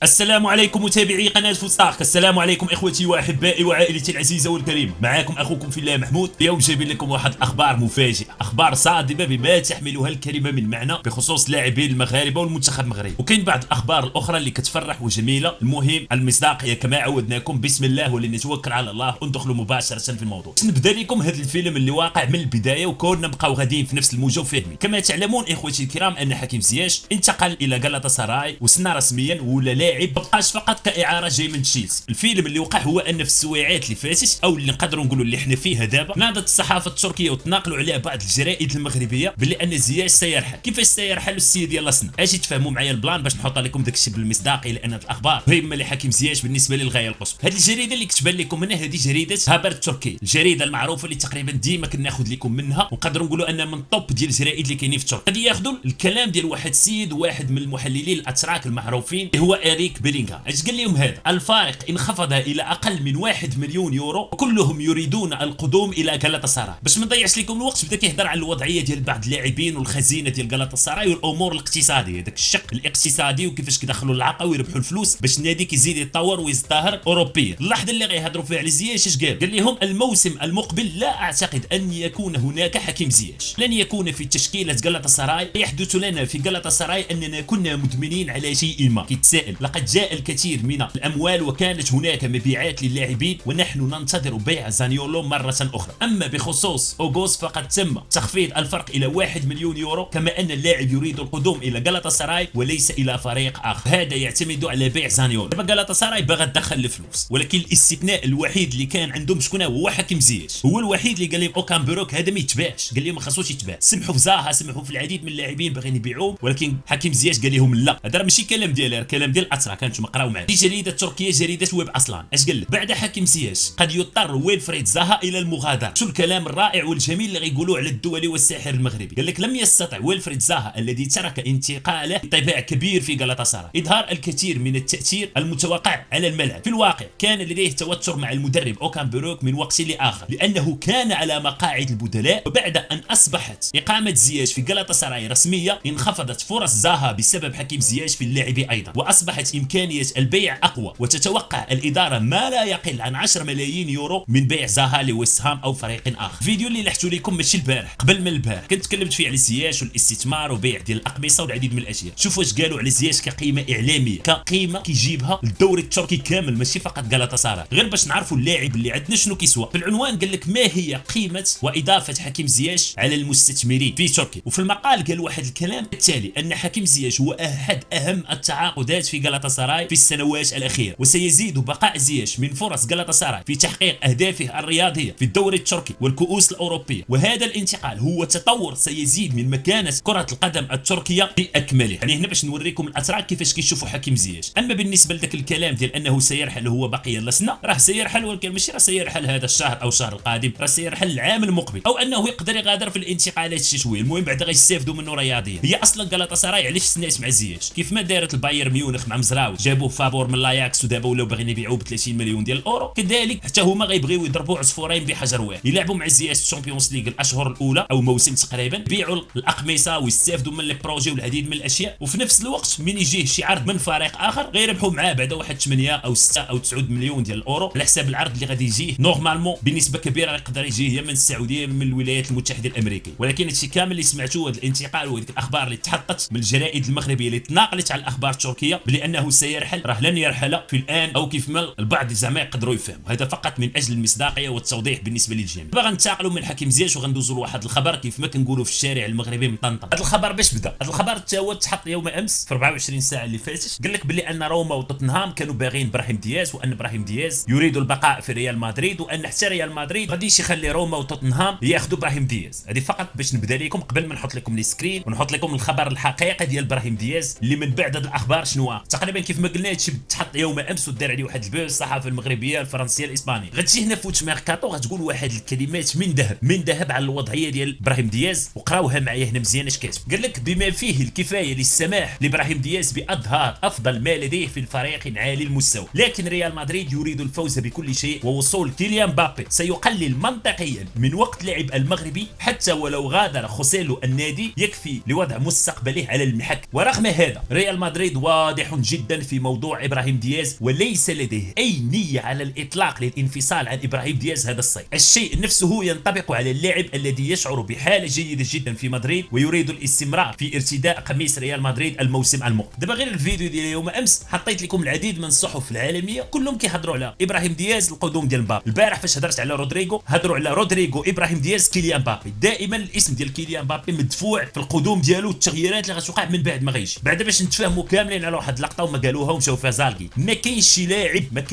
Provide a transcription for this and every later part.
السلام عليكم متابعي قناة فوتساك، السلام عليكم اخوتي واحبائي وعائلتي العزيزة والكريمة. معاكم اخوكم في الله محمود. اليوم جايبين لكم واحد الاخبار مفاجئة، اخبار صادمة بما تحملها الكلمة من معنى بخصوص لاعبين المغاربة والمنتخب المغربي، وكاين بعض الاخبار الاخرى اللي كتفرح وجميلة. المهم المصداقية كما عودناكم. بسم الله ولنتوكل على الله وندخلوا مباشرة في الموضوع. باش نبدا لكم هذا الفيلم اللي واقع من البداية وكنا نبقاو غاديين في نفس الموجة وفاهمين. كما تعلمون اخوتي الكرام ان حكيم زياش انتقل الى غالاتا سراي وسنا رسميا ولا لاعب مبقاش فقط كاعاره جاي من تشيلسي. الفيلم اللي وقع هو ان في السويعات اللي فاتت او اللي نقدروا نقولوا اللي حنا فيها دابا، ناضت الصحافه التركيه وتناقلوا عليها بعض الجرائد المغربيه باللي ان زياش سيرحل. كيفاش سيرحل السيد يلا سنا؟ اجي تفهموا معايا البلان باش نحط لكم داكشي بالمصداقيه، لان الاخبار مهمه لحكيم زياش بالنسبه للغايه القصوى. هذه الجريده اللي كتبان لكم منها هذه جريده هابر التركيه، الجريده المعروفه اللي تقريبا ديما كناخذ لكم منها ونقدروا نقولوا ان من طوب ديال الجرائد اللي كاينين في تركيا. غادي ياخذوا الكلام ديال واحد السيد واحد من المحللين الاتراك المعروفين اللي هو اريك بيلينغهام. اش قال لهم هذا؟ الفارق انخفض الى اقل من 1 مليون يورو وكلهم يريدون القدوم الى غالاتا سراي. باش ما نضيعش لكم الوقت بدا كيهضر على الوضعيه ديال بعض اللاعبين والخزينه ديال غالاتا سراي والامور الاقتصاديه، داك الشق الاقتصادي وكيفاش كيدخلوا العقا ويربحوا الفلوس باش النادي كيزيد يتطور ويزدهر اوروبيا. اللحظه اللي غيهضروا فيها على زياش اش قال لهم؟ الموسم المقبل لا اعتقد ان يكون هناك حكيم زياش، لن يكون في تشكيله غالاتا سراي. يحدث لنا في غالاتا سراي اننا كنا مدمنين على شيء ما. كيتسائل لقد جاء الكثير من الاموال وكانت هناك مبيعات للاعبين ونحن ننتظر بيع زانيولو مرة أخرى. أما بخصوص أوغوس فقد تم تخفيض الفرق إلى 1 مليون يورو، كما أن اللاعب يريد القدوم إلى غالاتا سراي وليس إلى فريق آخر. هذا يعتمد على بيع زانيولو. دابا غالاتا سراي باغا تدخل الفلوس، ولكن الاستثناء الوحيد اللي كان عندهم شكون هو حكيم زياش. هو الوحيد اللي قال لهم اوكان بروك هذا ما يتباعش، قال لهم ما خاصوش يتباع. سمحوا في زاها، سمحوا في العديد من اللاعبين باغيين يبيعوهم، ولكن حكيم زياش قال لهم لا. هذا ماشي كلام ديالي، كلام ديال الاتراك، انتم قراو معايا. في جريده تركيه جريده ويب اصلا اش قال لك؟ بعد حكيم زياش قد يضطر ويلفريد زاها الى المغادره. شو الكلام الرائع والجميل اللي غيقولوه على الدولي والساحر المغربي. قال لك لم يستطع ويلفريد زاها الذي ترك انتقاله بطباع كبير في غالاتا سراي اظهار الكثير من التاثير المتوقع على الملعب. في الواقع كان لديه توتر مع المدرب اوكان بروك من وقت لاخر لانه كان على مقاعد البدلاء، وبعد ان اصبحت اقامه زياش في غالاتا سراي رسميه انخفضت فرص زاها بسبب حكيم زياش في اللعب ايضا، واصبحت امكانيه البيع اقوى، وتتوقع الاداره ما لا يقل عن 10 ملايين يورو من بيع زاها لويست هام او فريق اخر. الفيديو اللي لحتو لكم ماشي البارح، قبل من البارح كنت تكلمت فيه على زياش والاستثمار وبيع ديال الاقمصه والعديد من الاشياء. شوفوا واش قالوا على زياش كقيمه اعلاميه، كقيمه كيجيبها الدوري التركي كامل ماشي فقط غالاتا سراي. غير باش نعرفوا اللاعب اللي عندنا شنو كيسوى. في العنوان قال لك ما هي قيمه واضافه حكيم زياش على المستثمرين في تركيا، وفي المقال قال واحد الكلام التالي ان حكيم زياش هو احد اهم التعاقدات في غالاتا سراي في السنوات الاخيره، وسيزيد بقاء زياش من فرص غالاتا سراي في تحقيق اهدافه الرياضيه في الدوري التركي والكؤوس الاوروبيه. وهذا الانتقال هو تطور سيزيد من مكانه كره القدم التركيه باكملها. يعني هنا باش نوريكم الاتراك كيفاش كيشوفوا حكيم زياش. اما بالنسبه لذاك الكلام ديال انه سيرحل هو بقي لسنا، راه سيرحل، ولكن ماشي راه سيرحل هذا الشهر او الشهر القادم، راه سيرحل العام المقبل، او انه يقدر يغادر في الانتقالات الشتويه. المهم بعد غيستافدوا منه رياضيا. هي اصلا غالاتا سراي علاش سنات مع زياش؟ كيف ما دارت البايرن ميونخ مع مزراوي جابوه فابور من لاياكس ودابا ولاو باغيين يبيعوه ب 30 مليون ديال الاورو، كذلك حتى هما غيبغيو يضربوا عصفورين بحجر واحد، يلعبوا مع زياش الشامبيونز ليغ الاشهر الاولى او موسم تقريبا، يبيعوا الاقمصه ويستافدوا من لي بروجي والعديد من الاشياء، وفي نفس الوقت من يجيه شي عرض من فريق اخر غيربحوا معاه بعد واحد 8 او 6 او 9 مليون ديال الاورو على حساب العرض اللي غادي يجيه. نورمالمون بنسبه كبيره يقدر يجيه من السعوديه من الولايات المتحده الامريكيه، ولكن هادشي كامل اللي سمعتوه هذا الانتقال وهذيك الاخبار اللي تحطت من الجرائد المغربيه اللي تناقلت على الاخبار التركيه بلي انه سيرحل، راه لن يرحل في الان او كيف ما البعض زعما يقدروا يفهموا. هذا فقط من اجل المصداقيه والتوضيح بالنسبه للجميع. باغا ننتقلوا من حكيم زياش وغندوزوا لواحد الخبر كيف ما كنقولوا في الشارع المغربي مطنطن. هذا الخبر باش بدا؟ هذا الخبر حتى هو تحط يوم امس في 24 ساعه اللي فاتت. قال لك بلي ان روما وتوتنهام كانوا باغيين ابراهيم دياز، وان ابراهيم دياز يريد البقاء في ريال مدريد، وان حتى ريال مدريد غاديش يخلي روما وتوتنهام ياخذوا ابراهيم دياز. هذه فقط باش نبدا لكم قبل ما نحط لكم لي سكرين ونحط لكم الخبر الحقيقي ديال ابراهيم دياز اللي من بعد هذه الاخبار شنو تقريبا كيف ما قلنا هادشي تحط يوم امس ودار عليه واحد البوز الصحافه المغربيه الفرنسيه الاسبانيه. غتجي هنا فوت ميركاتو غتقول واحد الكلمات من ذهب من ذهب على الوضعيه ديال ابراهيم دياز، وقراوها معايا هنا مزيان اش كاتب. قال لك بما فيه الكفايه للسماح لابراهيم دياز باظهار افضل ما لديه في الفريق عالي المستوى، لكن ريال مدريد يريد الفوز بكل شيء، ووصول كيليان مبابي سيقلل منطقيا من وقت لعب المغربي حتى ولو غادر خوسيلو النادي يكفي لوضع مستقبله على المحك. ورغم هذا ريال مدريد واضح جدا جدا في موضوع ابراهيم دياز، وليس لديه اي نيه على الاطلاق للانفصال عن ابراهيم دياز هذا الصيف. الشيء نفسه ينطبق على اللاعب الذي يشعر بحاله جيده جدا في مدريد ويريد الاستمرار في ارتداء قميص ريال مدريد الموسم المقبل. دابا غير الفيديو ديال يوم امس حطيت لكم العديد من الصحف العالميه كلهم كيهضروا على ابراهيم دياز القدوم ديال مبابي. البارح فاش هضرت على رودريغو هضروا على رودريغو، ابراهيم دياز، كيليان مبابي. دائما الاسم ديال كيليان مبابي مدفوع في القدوم ديالو، التغييرات اللي غتوقع من بعد ما غيجي. بعد باش نتفاهموا كاملين على واحد اللقطه وما قالوها ومشاو فيها زالكي. ما كاينش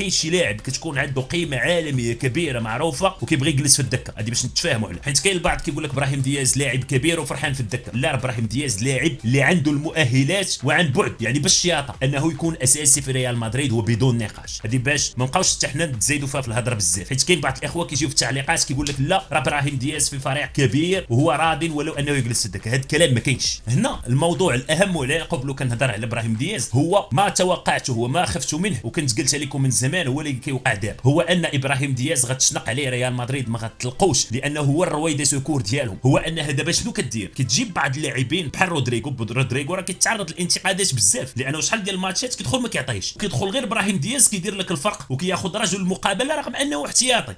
شي لاعب كتكون عنده قيمه عالميه كبيره معروفه وكيبغي يجلس في الدكه، هذه باش نتفاهموا عليها. حيت كاين البعض كيقول لك ابراهيم دياز لاعب كبير وفرحان في الدكه. لا، ابراهيم دياز لاعب اللي عنده المؤهلات وعن بعد يعني بالشياطه انه يكون اساسي في ريال مدريد وبدون نقاش. هذه باش ما نبقاوش حتى حنا نتزايدوا فيها في الهضره بزاف، حيت كاين بعض الاخوه كيجيو في التعليقات كيقول لك لا راه ابراهيم دياز في فريق كبير وهو راضي ولو انه يجلس في الدكه. هذا الكلام ما كاينش. هنا الموضوع الاهم ولا قبل كنهضر على ابراهيم دياز هو ما توقعته وما خفت منه وكنت قلت لكم من زمان هو اللي كيوقع دابا، هو ان ابراهيم دياز غتشنق عليه ريال مدريد ما غتلقوش لانه هو الرويده سكور ديالهم. هو انها دابا شنو كدير؟ كتجيب بعض اللاعبين بحال رودريغو راه كيتعرض للانتقادات بزاف لانه شحال ديال الماتشات كيدخل ما كيعطيش، كيدخل غير ابراهيم دياز كيدير لك الفرق وكياخذ رجل المقابله رغم انه احتياطي.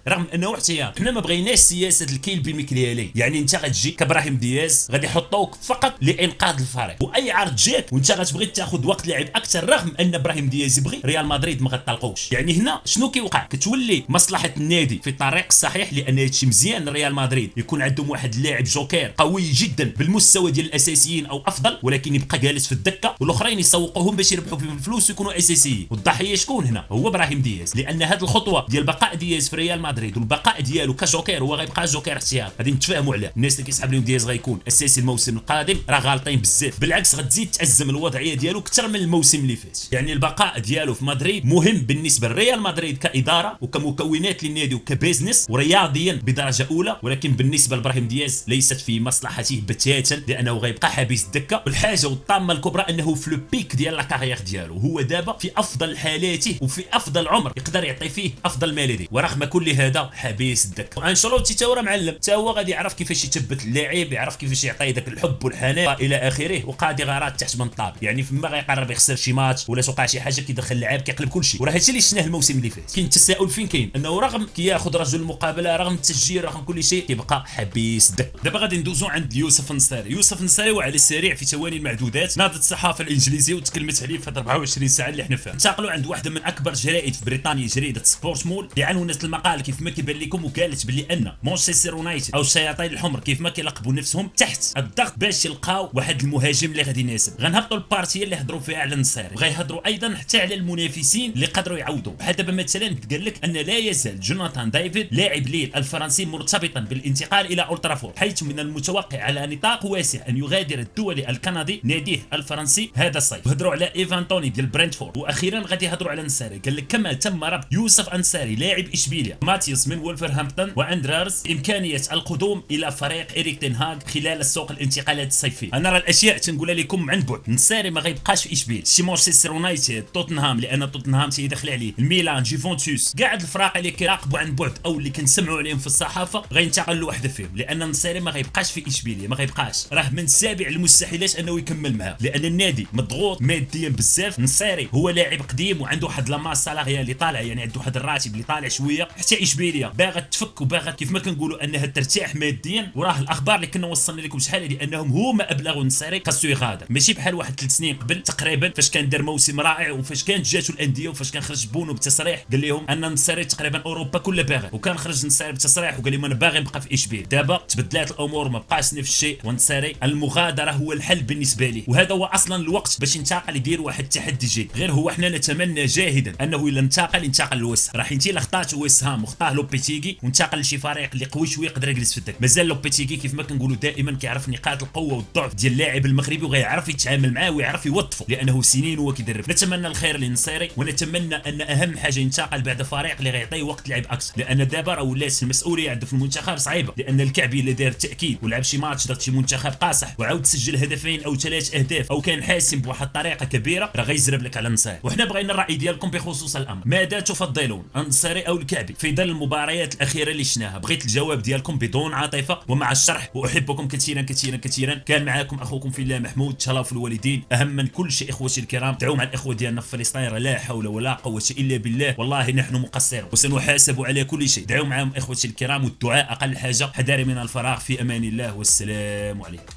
حنا ما بغيناش سياسه الكيل بمكيالين، يعني انت غتجي كابراهيم دياز غادي يحطوك فقط لانقاذ الفريق، واي عرض جاك وانت غتبغي تاخذ وقت لعب اكثر رغم ان ابراهيم دياز يبغي، ريال مدريد ما غتطلقوش. يعني هنا شنو كيوقع؟ كتولي مصلحه النادي في الطريق الصحيح، لان هادشي مزيان ريال مدريد يكون عندهم واحد اللاعب جوكير قوي جدا بالمستوى ديال الاساسيين او افضل، ولكن يبقى جالس في الدكه والاخرين يسوقوهم باش يربحوا فيهم الفلوس ويكونوا اساسيين. والضحيه شكون هنا؟ هو ابراهيم دياز، لان هذه الخطوه ديال بقاء دياز في ريال مدريد والبقاء ديالو كجوكير هو غيبقى جوكير احتياط، غادي نتفاهموا عليه. الناس اللي كيسحب لهم دياز غيكون اساسي الموسم القادم راه غالطين بزاف، بالعكس غتزيد تعزم الوضعيه ديالو اكثر من الموسم اللي فات. يعني البقاء ديالو في مدريد مهم بالنسبه لريال مدريد كاداره وكمكونات للنادي وكبيزنس ورياضيا بدرجه اولى، ولكن بالنسبه لابراهيم دياز ليست في مصلحته بتاتا لانه غيبقى حابس الدكه. والحاجه والطامه الكبرى انه في لو بيك ديال لاكارير ديالو هو دابا في افضل حالاته وفي افضل عمر يقدر يعطي فيه افضل ما لديه، ورغم كل هذا حابس الدكه. وانشيلوتي تا هو راه معلم، تا هو غادي يعرف كيفاش يثبت اللاعب، يعرف كيفاش يعطي ذاك الحب والحنان الى اخره، وقادي غارات تحت من الطابق. يعني فما غيقرب يخسر شي ماتش ولا توقع شي حاجه كيدخل اللاعب كيقلب كل شيء، وراه هادشي اللي شفناه الموسم اللي فات. كاين التساؤل فين كاين انه رغم كياخذ رجل المقابله رغم التسجيل رغم كل شيء كيبقى حبيس الدكه. دابا غادي ندوزو عند يوسف النصيري. يوسف النصيري وعلى السريع في ثواني معدودات ناضت الصحافه الانجليزيه وتكلمت عليه في 24 ساعه اللي حنا فيها. انتقلوا عند واحده من اكبر جرائد في بريطانيا، جريده سبورت مول، اللي عنونت المقال كيف ما كيبان لكم وقالت باللي ان مانشستر يونايتد او الشياطين الحمر كيف ما كيلقبوا نفسهم تحت الضغط باش يلقاو واحد المهاجم اللي غادي يناسب. غنهبطوا البارتيه اللي هضروا فيها على النصيري وغيهضروا ايضا حتى على المنافسين اللي قدروا يعوضوا. بحال دابا مثلا قال لك ان لا يزال جوناثان ديفيد لاعب ليل الفرنسي مرتبطا بالانتقال الى اولد ترافورد، حيث من المتوقع على نطاق واسع ان يغادر الدولي الكندي ناديه الفرنسي هذا الصيف. هضروا على ايفان توني ديال برنتفورد، واخيرا غادي يهضروا على النصيري. قال لك كما تم ربط يوسف انصاري لاعب اشبيليا ماتيوس من وولفرهامبتون واندرارز امكانيه القدوم الى فريق إريك تين هاغ خلال السوق الانتقالات الصيفيه. انا راه الاشياء تنقولها لكم عن بعد. النصيري ما غيبقاش في اشبيل، شي مانشستر يونايتد، توتنهام، لان توتنهام تيدخل عليه، الميلان، جيفونتوس، كاع هاد الفرق اللي كيراقبوا عن بعد او اللي كنسمعوا عليهم في الصحافه غينتقل لوحده فيهم، لان النصيري ما غيبقاش في اشبيليه، ما غيبقاش. راه من سابع المستحيلات انه يكمل معاه لان النادي مضغوط ماديا بزاف. النصيري هو لاعب قديم وعنده واحد لاماس سالاريال اللي طالع، يعني عنده واحد الراتب اللي طالع شويه. حتى اشبيليه باغا تفك وباغا كيف ما كنقولوا انها ترتاح ماديا، وراه الاخبار اللي كنا وصلنا لكم شحال هذه انهم هما ابلغوا النصيري خاصو يغادر، ماشي بحال واحد 3 سنين قبل تقريبا فاش كان دار موسم رائع وفاش كانت جاتو الانديه وفاش كان خرج بونو بتصريح قال لهم ان النصيري تقريبا اوروبا كلها باغي، وكان خرج النصيري بتصريح وقال لهم انا باغي نبقى في اشبيل. دابا تبدلات الامور ما بقاش نفس الشيء، والنصيري المغادره هو الحل بالنسبه ليه، وهذا هو اصلا الوقت باش ينتقل يدير واحد التحدي جديد. غير هو حنا نتمنى جاهدا انه الا ينتقل لويست، راح انت خطات ويست هام وخطاه لوبيتيغي وانتقل لشي فريق اللي قوي شويه يقدر يجلس في الدك. مازال لوبيتيغي كيف ما كنقولوا دائما كيعرف نقاط القوه والضعف ديال اللاعب المغربي وغيعرف يتعامل معاه ويعرف يوظفه لانه سنين هو كيدرب. نتمنى الخير للنصيري ونتمنى ان اهم حاجه ينتقل بعد فريق اللي غيعطيه وقت لعب اكثر، لان دابا راه ولات المسؤوليه عنده في المنتخب صعيبه، لان الكعبي اللي دار التاكيد ولعب شي ماتش ضد شي منتخب قاصح وعاود سجل هدفين او 3 اهداف او كان حاسم بواحد الطريقه كبيره، راه غيزرب لك على النصيري. وحنا بغينا الراي ديالكم بخصوص الامر، ماذا تفضلون النصيري او الكعبي في ظل المباريات الاخيره اللي شفناها؟ بغيت الجواب ديالكم بدون عاطفه ومع الشرح، واحبكم كثيرا كثيرا كثيرا. كان معاكم اخوكم في الله محمود، تهلاو في الوالدين، اهم من كل شيء اخوتي الكرام. الكرام، دعوا مع الاخوه ديالنا في فلسطين، لا حول ولا قوه الا بالله، والله نحن مقصرون وسنحاسب على كل شيء. دعوا معهم اخوتي الكرام، والدعاء اقل حاجه، حذاري من الفراغ، في امان الله والسلام عليكم.